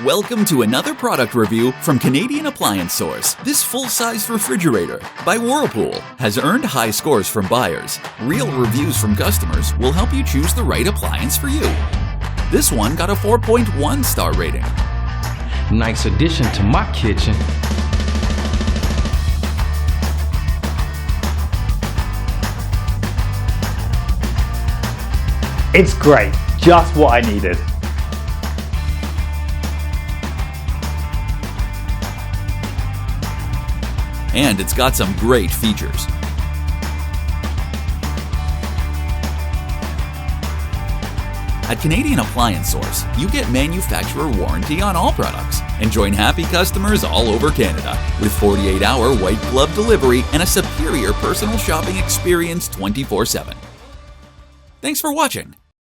Welcome to another product review from Canadian Appliance Source. This full-size refrigerator by Whirlpool has earned high scores from buyers. Real reviews from customers will help you choose the right appliance for you. This one got a 4.1 star rating. Nice addition to my kitchen. It's great, just what I needed. And it's got some great features. At Canadian Appliance Source, you get manufacturer warranty on all products and join happy customers all over Canada with 48-hour white glove delivery and a superior personal shopping experience 24/7. Thanks for watching.